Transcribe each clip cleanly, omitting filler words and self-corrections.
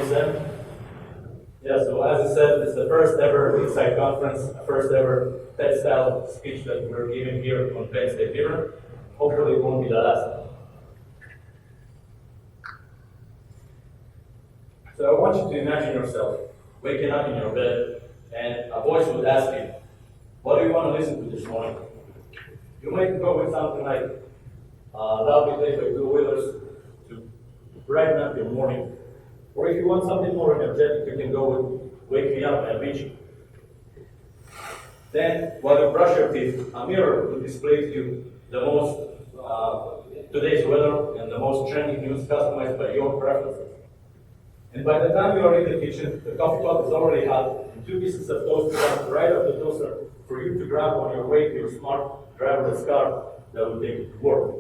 Sam. Yeah, so as I said, it's the first ever Insight Conference, first ever TED-style speech that we're giving here on Penn State Beaver. Hopefully it won't be the last. So I want you to imagine yourself waking up in your bed and a voice would ask you, what do you want to listen to this morning? You might go with something like Love Be Played by Bill Withers to brighten up your morning. Or if you want something more energetic, you can go with Wake Me Up by Avicii. Then, while you brush your teeth, a mirror will display to you the most today's weather and the most trending news customized by your preferences. And by the time you are in the kitchen, the coffee pot is already hot, and 2 pieces of toast come right off the toaster for you to grab on your way to your smart driverless car that will take you to work.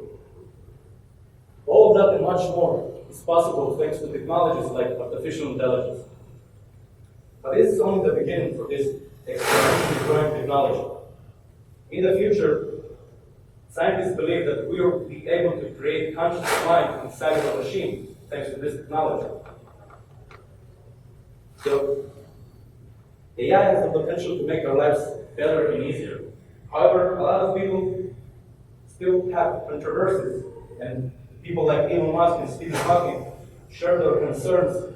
All of that and much more is possible thanks to technologies like artificial intelligence. But this is only the beginning for this exponentially growing technology. In the future, scientists believe that we will be able to create conscious mind inside of a machine thanks to this technology. So, AI has the potential to make our lives better and easier. However, a lot of people still have controversies, and people like Elon Musk and Stephen Hawking share their concerns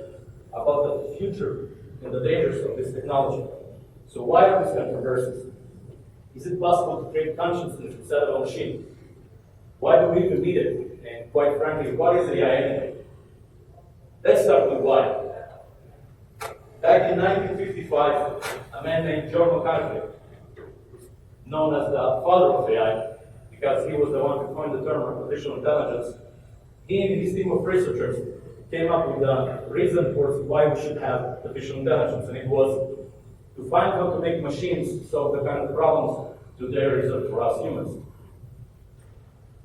about the future and the dangers of this technology. So why are these controversies? Is it possible to create consciousness instead of a machine? Why do we even need it? And quite frankly, what is AI anyway? Let's start with why. Back in 1955, a man named John McCarthy, known as the father of AI, because he was the one who coined the term artificial intelligence, he and his team of researchers came up with a reason for why we should have artificial intelligence, and it was to find how to make machines solve the kind of problems today reserved for us humans.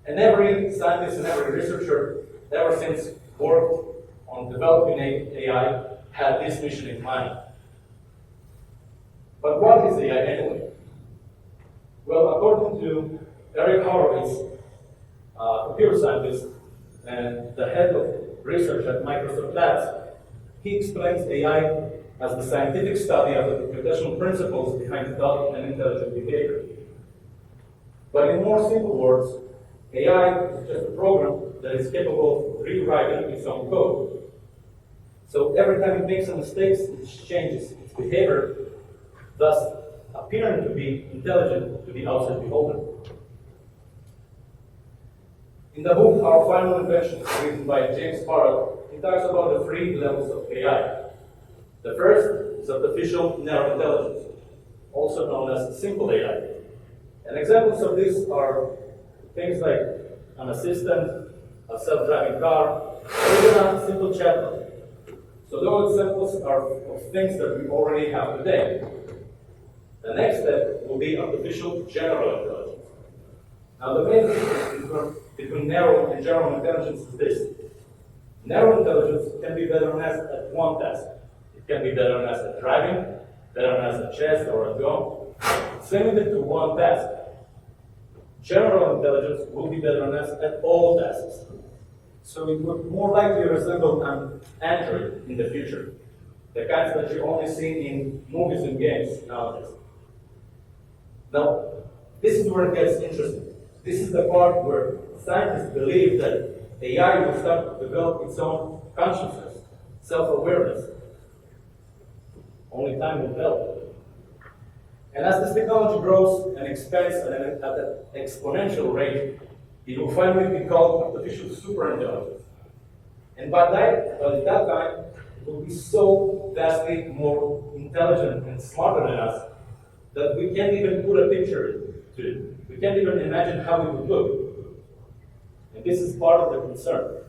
And every scientist and every researcher ever since worked on developing AI had this mission in mind. But what is AI anyway? Well, according to Eric Horowitz, a computer scientist and the head of research at Microsoft Labs, he explains AI as the scientific study of the computational principles behind thought and intelligent behavior. But in more simple words, AI is just a program that is capable of rewriting its own code. So every time it makes a mistake, it changes its behavior, thus appearing to be intelligent to the outside beholder. In the book, Our Final Invention, written by James Parrott, he talks about the 3 levels of AI. The first is artificial narrow intelligence, also known as simple AI. And examples of this are things like an assistant, a self-driving car, or even a simple chatbot. So those examples are of things that we already have today. The next step will be artificial general intelligence. Now the main difference between narrow and general intelligence is this. Narrow intelligence can be better mastered at one task. It can be better mastered at driving, better mastered at chess or at Go. It's limited to one task. General intelligence will be better mastered at all tasks. So it would more likely resemble an android in the future, the kinds that you only see in movies and games nowadays. Now, this is where it gets interesting. This is the part where scientists believe that AI will start to develop its own consciousness, self-awareness. Only time will tell. And as this technology grows and expands at an exponential rate, it will finally be called artificial superintelligence. And by that time, it will be so vastly more intelligent and smarter than us that we can't even put a picture to it. We can't even imagine how it would look. And this is part of the concern.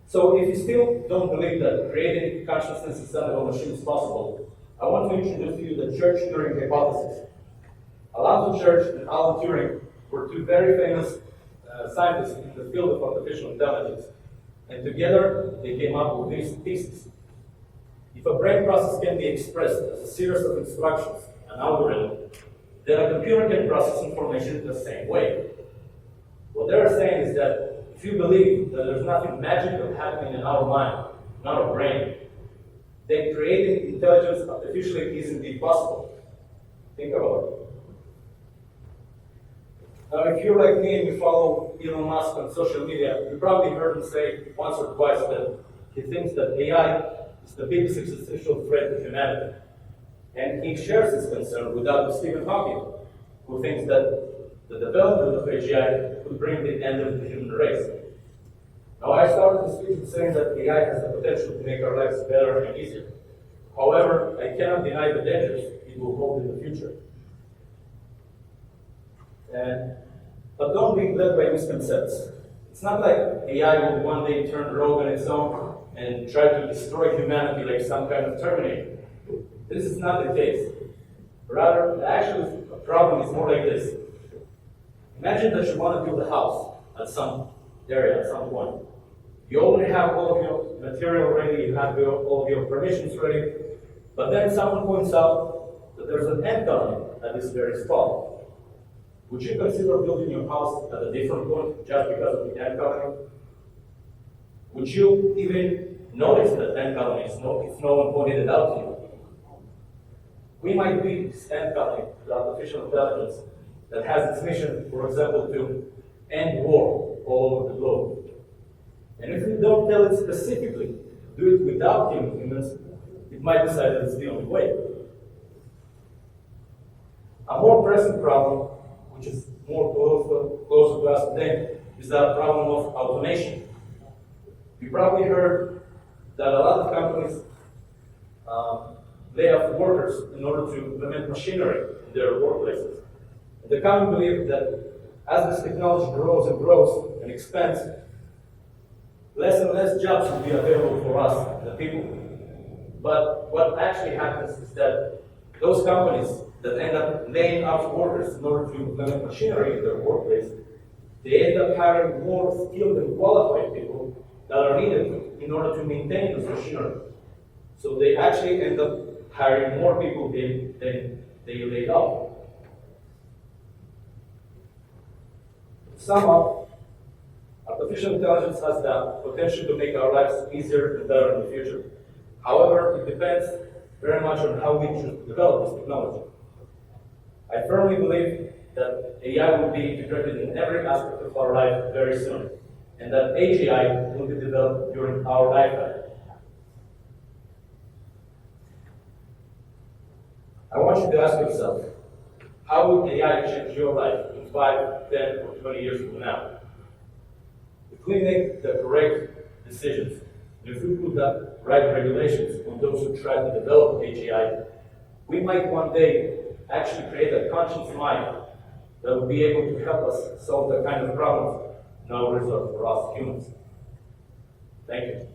So if you still don't believe that creating consciousness inside of a machine is possible, I want to introduce to you the Church-Turing hypothesis. Alonzo Church and Alan Turing were 2 very famous scientists in the field of artificial intelligence. And together, they came up with this thesis. If a brain process can be expressed as a series of instructions, an algorithm, then a computer can process information in the same way. What they're saying is that if you believe that there's nothing magical happening in our mind, in our brain, then creating intelligence artificially is indeed possible. Think about it. Now, if you're like me and you follow Elon Musk on social media, you probably heard him say once or twice that he thinks that AI is the biggest existential threat to humanity. And he shares this concern with Dr. Stephen Hawking, who thinks that the development of AGI could bring the end of the human race. Now, I started this speech with saying that AI has the potential to make our lives better and easier. However, I cannot deny the dangers it will hold in the future. But don't be led by misconceptions. It's not like AI will one day turn rogue on its own and try to destroy humanity like some kind of Terminator. This is not the case. Rather, the actual problem is more like this. Imagine that you want to build a house at some area, at some point. You already have all of your material ready, you have all of your permissions ready, but then someone points out that there's an ant colony at this very spot. Would you consider building your house at a different point just because of the ant colony? Would you even notice that ant colony if no one pointed it out to you? We might be this ant colony, the artificial intelligence, that has its mission, for example, to end war all over the globe. And if we don't tell it specifically, do it without humans, it might decide that it's the only way. A more pressing problem, which is more closer to us today, is that problem of automation. You probably heard that a lot of companies lay off workers in order to implement machinery in their workplaces. And the common belief that as this technology grows and grows and expands, less and less jobs will be available for us, the people. But what actually happens is that those companies that end up laying off workers in order to implement machinery in their workplace, they end up hiring more skilled and qualified people that are needed in order to maintain this machinery. So they actually end up hiring more people than they laid off. To sum up, artificial intelligence has the potential to make our lives easier and better in the future. However, it depends very much on how we choose to develop this technology. I firmly believe that AI will be integrated in every aspect of our life very soon, and that AGI will be developed during our lifetime. I want you to ask yourself, how will AI change your life in 5, 10, or 20 years from now? If we make the correct decisions, and if we put the right regulations on those who try to develop AGI, we might one day actually create a conscious mind that will be able to help us solve the kind of problems now reserved for us humans. Thank you.